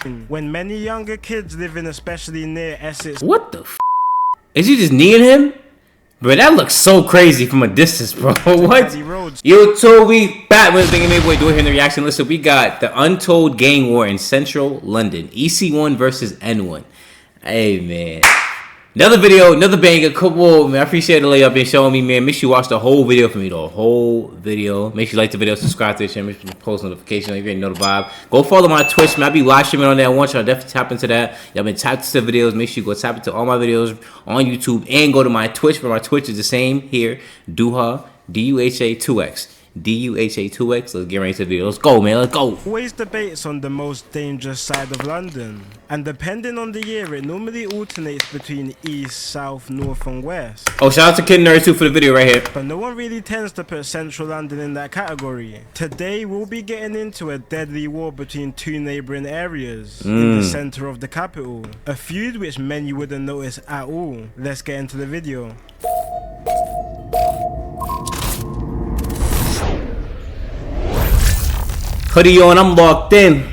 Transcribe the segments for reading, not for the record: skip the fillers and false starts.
when many younger kids living especially near Essex. What the f? Is you just kneeing him? Bro, that looks so crazy from a distance, bro. What? Yo, Toby, Batman's thinking maybe we're doing here in the reaction list. So we got the Untold gang war in central London. EC1 versus N1. Hey, man. Another video, another banger. Cool, man. I appreciate the layup been showing me, man. Make sure you watch the whole video for me, the whole video. Make sure you like the video, subscribe to the channel, make sure you post notifications. If you already know the vibe, go follow my Twitch, man. I be live streaming on that one. Y'all definitely tap into that. Y'all been tapped into the videos. Make sure you go tap into all my videos on YouTube and go to my Twitch, where my Twitch is the same here. Duha, DUHA2X. DUHA2X. Let's get right into the video. Let's go, man. Let's go. Always debates on the most dangerous side of London, and depending on the year, it normally alternates between east, south, north, and west. Oh, shout out to Kid Nerd 2 for the video right here. But no one really tends to put central London in that category. Today, we'll be getting into a deadly war between two neighbouring areas in the centre of the capital. A feud which many wouldn't notice at all. Let's get into the video. Hoodie on, I'm locked in.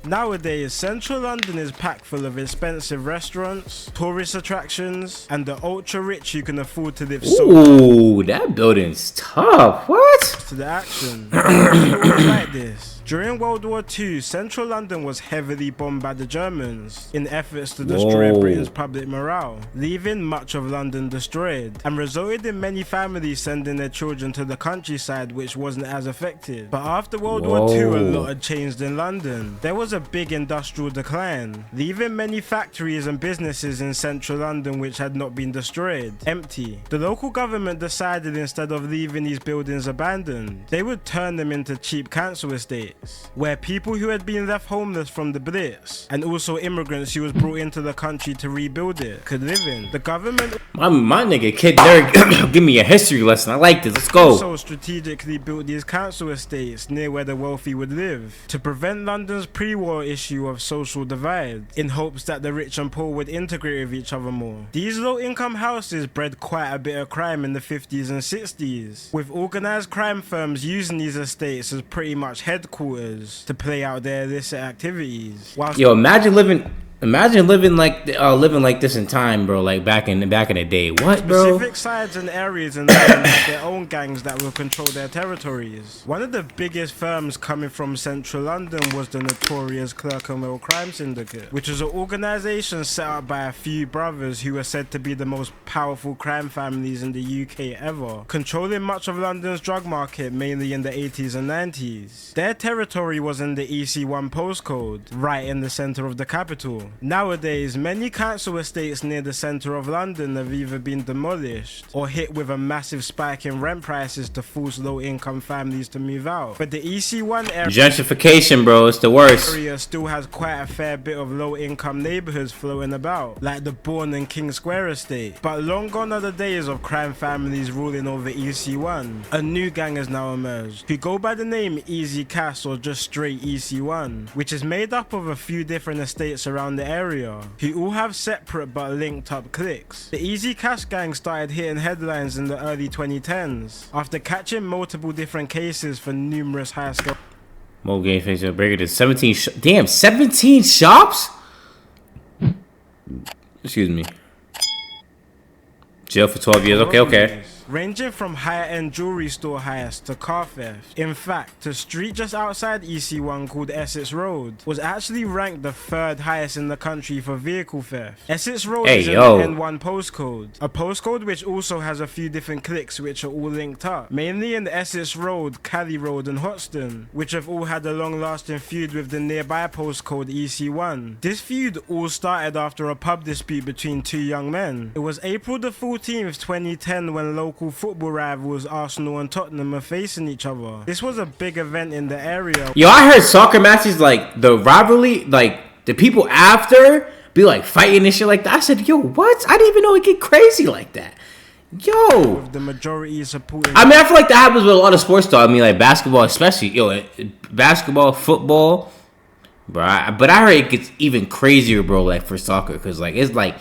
Nowadays, central London is packed full of expensive restaurants, tourist attractions, and the ultra-rich who can afford to live so Ooh, that building's tough. What? to the action. It was like this. During World War II, central London was heavily bombed by the Germans in efforts to destroy Britain's public morale, leaving much of London destroyed, and resulted in many families sending their children to the countryside, which wasn't as affected. But after World War II, a lot had changed in London. There was a big industrial decline, leaving many factories and businesses in central London which had not been destroyed empty. The local government decided, instead of leaving these buildings abandoned, they would turn them into cheap council estates, where people who had been left homeless from the Blitz, and also immigrants who was brought into the country to rebuild it, could live in. The government, my nigga Kid Nerd, give me a history lesson. I like this. Let's go. also strategically built these council estates near where the wealthy would live, to prevent London's pre-war issue of social divide, in hopes that the rich and poor would integrate with each other more. These low-income houses bred quite a bit of crime in the 50s and 60s, with organised crime firms using these estates as pretty much headquarters to play out their illicit activities. Yo, imagine living like this in time, bro. Like back in the day. What, bro? Specific sides and areas in London had their own gangs that will control their territories. One of the biggest firms coming from central London was the notorious Clerkenwell Crime Syndicate, which was an organisation set up by a few brothers who were said to be the most powerful crime families in the UK ever, controlling much of London's drug market, mainly in the 80s and 90s. Their territory was in the EC1 postcode, right in the centre of the capital. Nowadays, many council estates near the centre of London have either been demolished or hit with a massive spike in rent prices to force low-income families to move out. But the EC1 area, gentrification, bro, it's the worst. Still has quite a fair bit of low-income neighbourhoods floating about, like the Bourne and King Square estate. But long gone are the days of crime families ruling over EC1. A new gang has now emerged, who go by the name Easy Cash or just straight EC1, which is made up of a few different estates around the area, who all have separate but linked up cliques. The Easy Cash gang started hitting headlines in the early 2010s after catching multiple different cases for numerous high-scale. Mo game face breaker to 17. Damn, 17 shops. Excuse me. Jail for 12 years. Okay. Ranging from higher-end jewelry store heists to car theft. In fact, a street just outside EC1 called Essex Road was actually ranked the 3rd highest in the country for vehicle theft. Essex Road is in the N1 postcode, a postcode which also has a few different cliques which are all linked up, mainly in Essex Road, Cally Road and Hoxton, which have all had a long-lasting feud with the nearby postcode EC1. This feud all started after a pub dispute between two young men. It was April the 14th, 2010 when local football rivals Arsenal and Tottenham are facing each other. This was a big event in the area. Yo, I heard soccer matches, like the rivalry, like the people after be like fighting and shit like that. I said, yo, what? I didn't even know it get crazy like that. Yo, with the majority supporting. I mean, I feel like that happens with a lot of sports though. I mean, like basketball especially. Yo, basketball, football, bro. But I heard it gets even crazier, bro, like for soccer, because like it's like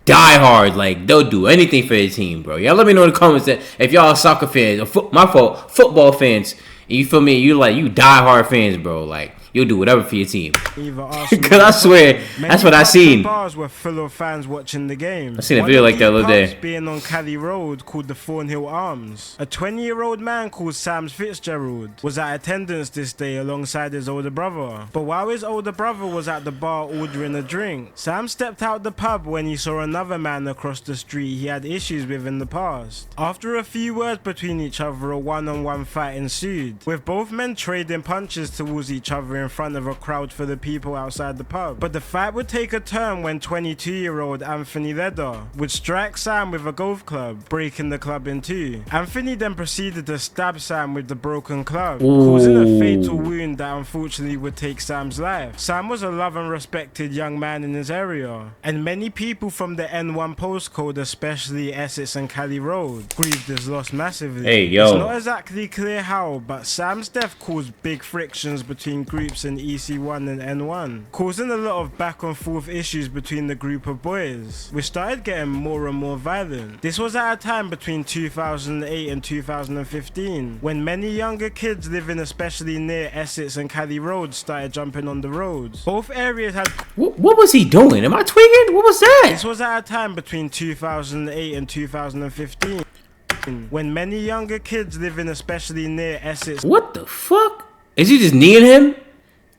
die hard. Like, they'll do anything for their team, bro. Y'all let me know in the comments that if y'all are soccer fans, or football fans, and you feel me, you die hard fans, bro. Like, you'll do whatever for your team. Because I swear, that's what I seen. Bars were full of fans watching the game. I seen a video like that the other day. Being on Cali Road called the Thornhill Arms. A 20-year-old man called Sam Fitzgerald was at attendance this day alongside his older brother. But while his older brother was at the bar ordering a drink, Sam stepped out the pub when he saw another man across the street he had issues with in the past. After a few words between each other, a one-on-one fight ensued, with both men trading punches towards each other in front of a crowd for the people outside the pub. But the fight would take a turn when 22-year-old Anthony Leder would strike Sam with a golf club, breaking the club in two. Anthony then proceeded to stab Sam with the broken club, causing a fatal wound that unfortunately would take Sam's life. Sam was a loved and respected young man in his area, and many people from the N1 postcode, especially Essex and Cali Road, grieved his loss massively. Hey, yo. It's not exactly clear how, but Sam's death caused big frictions between groups in EC1 and N1, causing a lot of back and forth issues between the group of boys, which started getting more and more violent. This was at a time between 2008 and 2015, when many younger kids living especially near Essex and Cali Road started jumping on the roads. Both areas had... What was he doing? Am I tweaking? What was that? This was at a time between 2008 and 2015, when many younger kids living especially near Essex... What the fuck? Is he just kneeing him?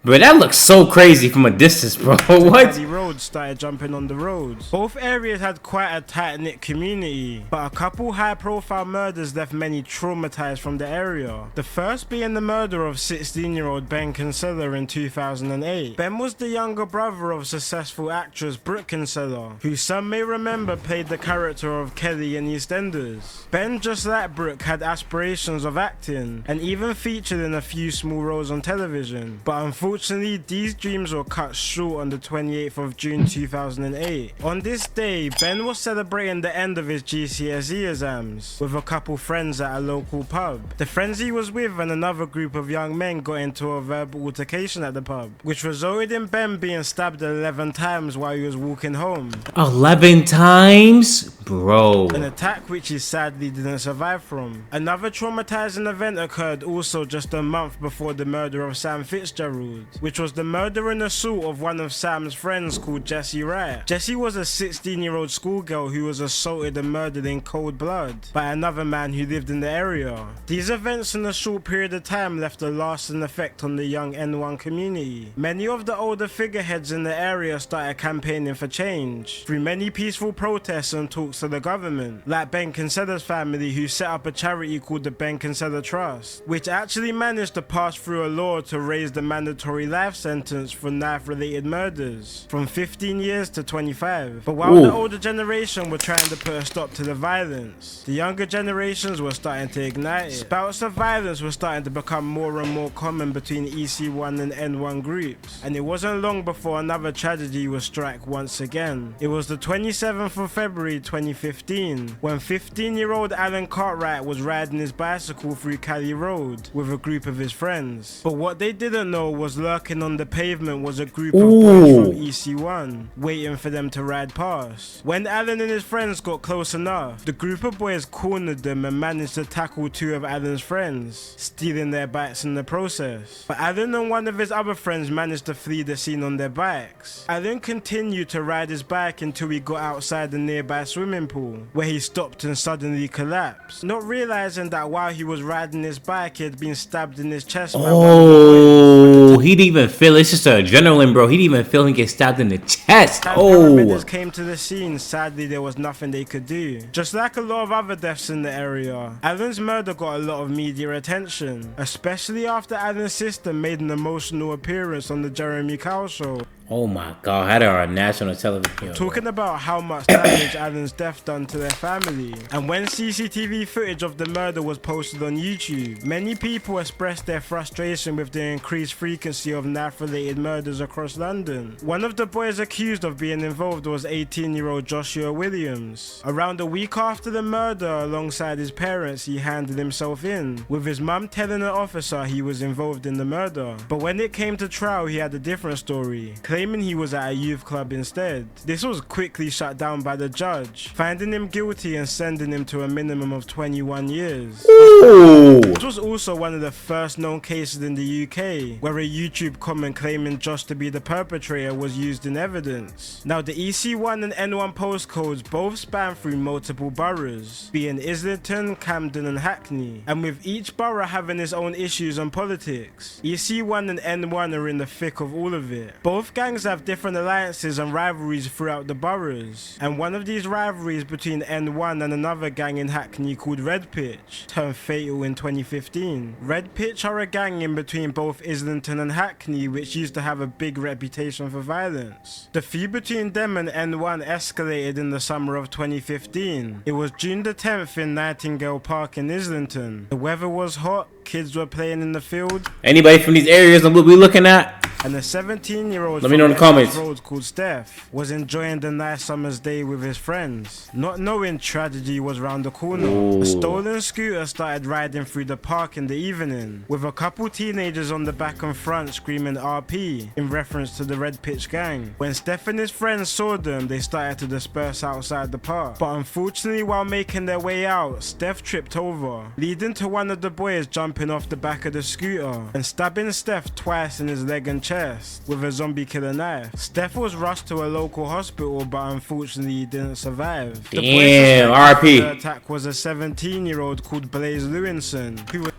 Bro, that looks so crazy from a distance, bro. What? Cali Road started jumping on the roads. Both areas had quite a tight-knit community, but a couple high-profile murders left many traumatized from the area. The first being the murder of 16-year-old Ben Kinsella in 2008. Ben was the younger brother of successful actress Brooke Kinsella, who some may remember played the character of Kelly in EastEnders. Ben, just like Brooke, had aspirations of acting, and even featured in a few small roles on television, but unfortunately, these dreams were cut short on the 28th of June 2008. On this day, Ben was celebrating the end of his GCSE exams with a couple friends at a local pub. The friends he was with and another group of young men got into a verbal altercation at the pub, which resulted in Ben being stabbed 11 times while he was walking home. 11 times? Bro. An attack which he sadly didn't survive from. Another traumatizing event occurred also just a month before the murder of Sam Fitzgerald, which was the murder and assault of one of Sam's friends called Jessie Wright. Jessie was a 16-year-old schoolgirl who was assaulted and murdered in cold blood by another man who lived in the area. These events in a short period of time left a lasting effect on the young N1 community. Many of the older figureheads in the area started campaigning for change through many peaceful protests and talks to the government, like Ben Kinsella's family, who set up a charity called the Ben Kinsella Trust, which actually managed to pass through a law to raise the mandatory life sentence for knife-related murders from 15 years to 25. But while the older generation were trying to put a stop to the violence, the younger generations were starting to ignite it. Spouts of violence were starting to become more and more common between EC1 and N1 groups, and it wasn't long before another tragedy was struck once again. It was the 27th of February 2015 when 15-year-old Alan Cartwright was riding his bicycle through Cali Road with a group of his friends. But what they didn't know was lurking on the pavement was a group of boys from EC1 waiting for them to ride past. When Alan and his friends got close enough, the group of boys cornered them and managed to tackle two of Alan's friends, stealing their bikes in the process. But Alan and one of his other friends managed to flee the scene on their bikes. Alan continued to ride his bike until he got outside the nearby swimming pool, where he stopped and suddenly collapsed, not realizing that while he was riding his bike he had been stabbed in his chest by one of the boys. He didn't even feel it. It's just adrenaline, bro. He didn't even feel him get stabbed in the chest. Paramedics came to the scene. Sadly, there was nothing they could do. Just like a lot of other deaths in the area, Alan's murder got a lot of media attention, especially after Alan's sister made an emotional appearance on the Jeremy Kyle show. Oh my god, had her on national television. Talking about how much damage Alan's death done to their family. And when CCTV footage of the murder was posted on YouTube, many people expressed their frustration with the increased frequency of knife-related murders across London. One of the boys accused of being involved was 18-year-old Joshua Williams. Around a week after the murder, alongside his parents, he handed himself in, with his mum telling an officer he was involved in the murder. But when it came to trial, he had a different story, claiming he was at a youth club instead. This was quickly shut down by the judge, finding him guilty and sending him to a minimum of 21 years. Ooh. This was also one of the first known cases in the UK where a YouTube comment claiming Josh to be the perpetrator was used in evidence. Now the EC1 and N1 postcodes both span through multiple boroughs, being Islington, Camden and Hackney, and with each borough having its own issues and politics. EC1 and N1 are in the thick of all of it. Both gangs have different alliances and rivalries throughout the boroughs, and one of these rivalries between N1 and another gang in Hackney called Red Pitch turned fatal in 2015. Red Pitch are a gang in between both Islington and Hackney which used to have a big reputation for violence. The feud between them and N1 escalated in the summer of 2015. It was June the 10th in Nightingale Park in Islington. The weather was hot, kids were playing in the field. Anybody from these areas that we'll be looking at? And a 17-year-old let me know in the comments road called Steph was enjoying the nice summer's day with his friends, not knowing tragedy was round the corner. Ooh. A stolen scooter started riding through the park in the evening, with a couple teenagers on the back and front screaming RP in reference to the Red Pitch gang. When Steph and his friends saw them, they started to disperse outside the park. But unfortunately, while making their way out, Steph tripped over, leading to one of the boys jumping off the back of the scooter and stabbing Steph twice in his leg and chest with a zombie killer knife. Steph was rushed to a local hospital, but unfortunately he didn't survive. Damn, RP. The attack was a 17-year-old called Blaze Lewinson, who was...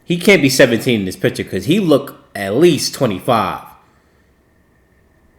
He can't be 17 in this picture because he looked at least 25.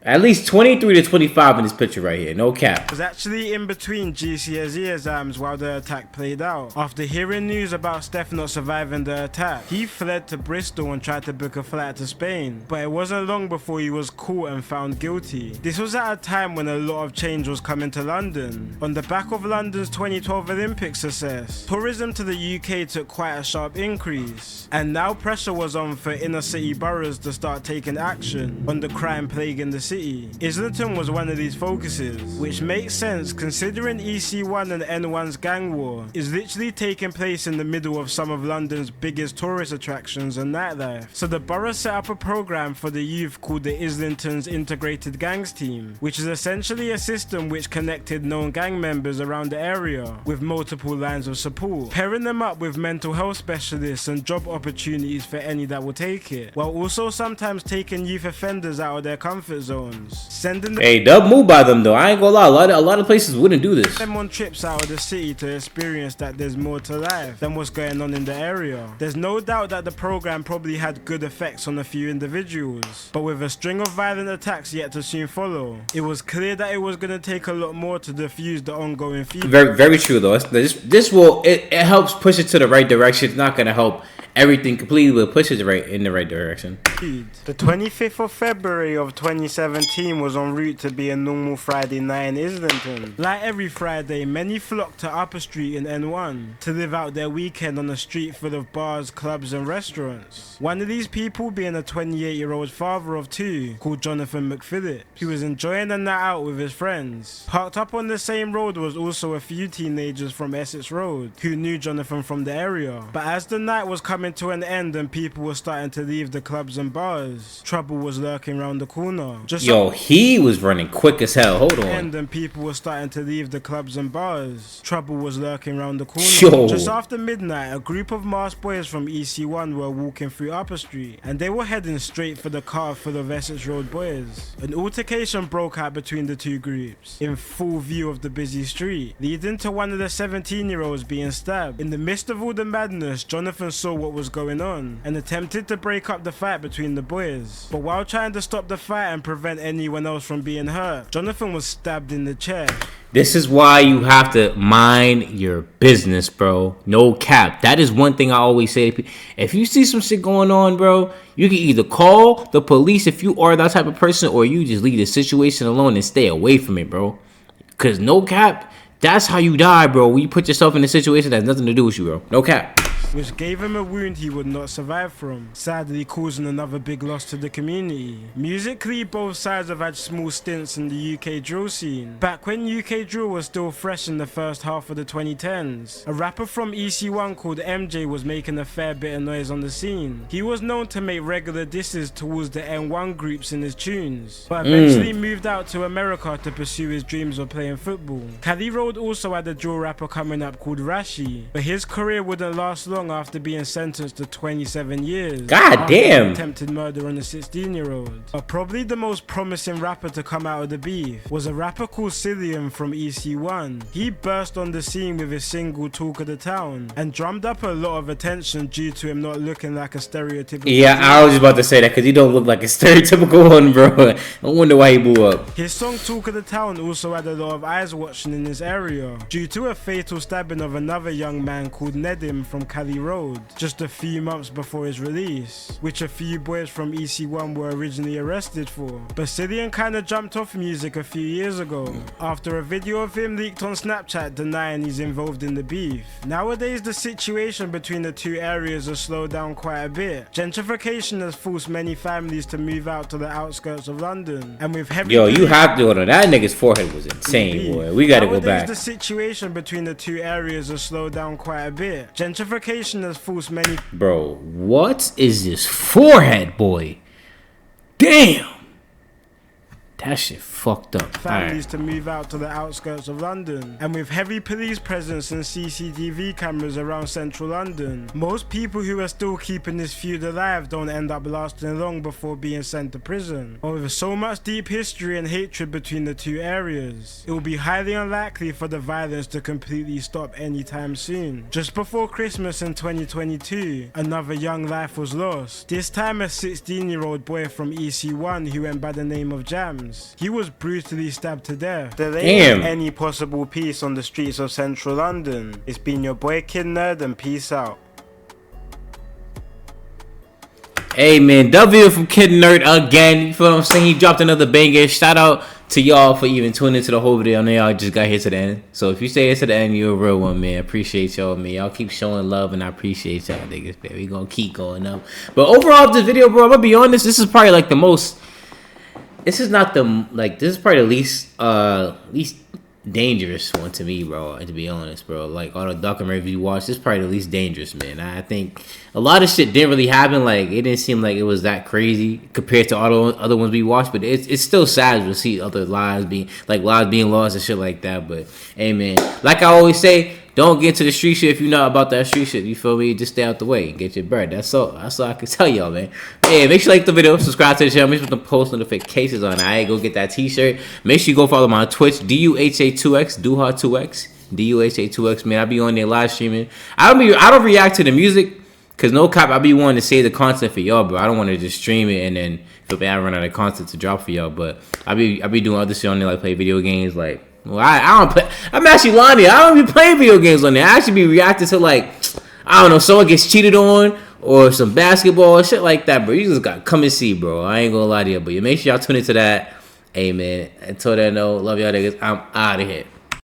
At least 23 to 25 in this picture right here, no cap. Was actually in between GCSE exams while the attack played out. After hearing news about Steph not surviving the attack, he fled to Bristol and tried to book a flight to Spain, but it wasn't long before he was caught and found guilty. This was at a time when a lot of change was coming to London. On the back of London's 2012 Olympic success, tourism to the UK took quite a sharp increase, and now pressure was on for inner city boroughs to start taking action on the crime plague in the city. Islington was one of these focuses, which makes sense considering EC1 and N1's gang war is literally taking place in the middle of some of London's biggest tourist attractions and nightlife. So the borough set up a program for the youth called the Islington's Integrated Gangs Team, which is essentially a system which connected known gang members around the area with multiple lines of support, pairing them up with mental health specialists and job opportunities for any that will take it, while also sometimes taking youth offenders out of their comfort zone. Sending them hey, dub move by them though. I ain't gonna lie, a lot of places wouldn't do this. Them on trips out of the city to experience that there's more to life than what's going on in the area. There's no doubt that the program probably had good effects on a few individuals, but with a string of violent attacks yet to soon follow, it was clear that it was gonna take a lot more to diffuse the ongoing fever. Very, very true though. This will it helps push it to the right direction. It's not gonna help everything completely, but push it in the right direction. The 25th of February of 2017 was en route to be a normal Friday night in Islington. Like every Friday, many flocked to Upper Street in N1 to live out their weekend on a street full of bars, clubs and restaurants. One of these people being a 28-year-old father of two called Jonathan McPhillips, who was enjoying a night out with his friends. Parked up on the same road was also a few teenagers from Essex Road who knew Jonathan from the area. But as the night was coming to an end and people were starting to leave the clubs and bars, trouble was lurking around the corner. He was running quick as hell. Hold on. And people were starting to leave the clubs and bars. Trouble was lurking around the corner. Just after midnight, a group of masked boys from EC1 were walking through Upper Street, and they were heading straight for the car full of Essex Road boys. An altercation broke out between the two groups, in full view of the busy street, leading to one of the 17-year-olds being stabbed. In the midst of all the madness, Jonathan saw what was going on and attempted to break up the fight between the boys. But while trying to stop the fight and prevent anyone else from being hurt, Jonathan was stabbed in the chest. This is why you have to mind your business, bro. No cap. That is one thing I always say. If you see some shit going on, bro, you can either call the police if you are that type of person, or you just leave the situation alone and stay away from it, bro. Because no cap, that's how you die, bro. When you put yourself in a situation that has nothing to do with you, bro. No cap. which gave him a wound he would not survive from, sadly causing another big loss to the community. Musically, both sides have had small stints in the UK drill scene. Back when UK drill was still fresh in the first half of the 2010s, a rapper from EC1 called MJ was making a fair bit of noise on the scene. He was known to make regular disses towards the N1 groups in his tunes, but eventually moved out to America to pursue his dreams of playing football. Cali Road also had a drill rapper coming up called Rashi, but his career wouldn't last long after being sentenced to 27 years. God damn! Attempted murder on a 16-year-old. But probably the most promising rapper to come out of the beef was a rapper called Cillian from EC1. He burst on the scene with his single Talk of the Town and drummed up a lot of attention due to him not looking like a stereotypical. Yeah, I was just about to say that because he don't look like a stereotypical one, bro. I wonder why he blew up. His song Talk of the Town also had a lot of eyes watching in his area due to a fatal stabbing of another young man called Nedim from Cali Road just a few months before his release, which a few boys from EC1 were originally arrested for. But Cillian kinda jumped off music a few years ago after a video of him leaked on Snapchat denying he's involved in the beef. Nowadays the situation between the two areas has slowed down quite a bit. Gentrification has forced many families to move out to the outskirts of London, and with heavy you have to hold on. That nigga's forehead was insane, boy. We gotta go back. The situation between the two areas has slowed down quite a bit. Gentrification has forced many. Bro, what is this forehead, boy? Damn! That shit fucked up. Families to move out to the outskirts of London, and with heavy police presence and CCTV cameras around central London, most people who are still keeping this feud alive don't end up lasting long before being sent to prison. But with so much deep history and hatred between the two areas, it will be highly unlikely for the violence to completely stop anytime soon. Just before Christmas in 2022, another young life was lost, this time a 16-year-old boy from EC1 who went by the name of Jams. He was brutally stabbed to death. There ain't any possible peace on the streets of central London. It's been your boy Kid Nerd, and peace out. Hey man, W from Kid Nerd again. You feel what I'm saying? He dropped another banger. Shout out to y'all for even tuning into the whole video. I know y'all just got here to the end. So if you stay here to the end, you're a real one, man. Appreciate y'all, man. Y'all keep showing love, and I appreciate y'all niggas, man. We gonna keep going up. But overall, this video, bro, I'm gonna be honest, this is probably like the most. This is not the this is probably the least dangerous one to me, bro. To be honest, bro, like all the documentaries we watched, this is probably the least dangerous, man. I think a lot of shit didn't really happen. Like it didn't seem like it was that crazy compared to all the other ones we watched. But it's still sad to see other lives being lost and shit like that. But hey, man, like I always say, don't get into the street shit if you're not about that street shit. You feel me? Just stay out the way and get your bread. That's all I can tell y'all, man. Hey, make sure you like the video, subscribe to the channel, make sure to post notifications on. Alright, go get that t-shirt. Make sure you go follow me on Twitch, DUHA2X, Duha2X, DUHA2X, man. I be on there live streaming. I don't react to the music, cause no cop. I be wanting to save the content for y'all, bro. I don't want to just stream it and then feel bad I run out of content to drop for y'all. But I be doing other shit on there, like play video games, like. Well, I don't play. I'm actually lying here. I don't be playing video games on there. I actually be reacting to I don't know, someone gets cheated on or some basketball or shit like that, bro. You just gotta come and see, bro. I ain't gonna lie to you, but you make sure y'all tune into that. Hey, man. Until then, though, love y'all niggas. I'm out of here.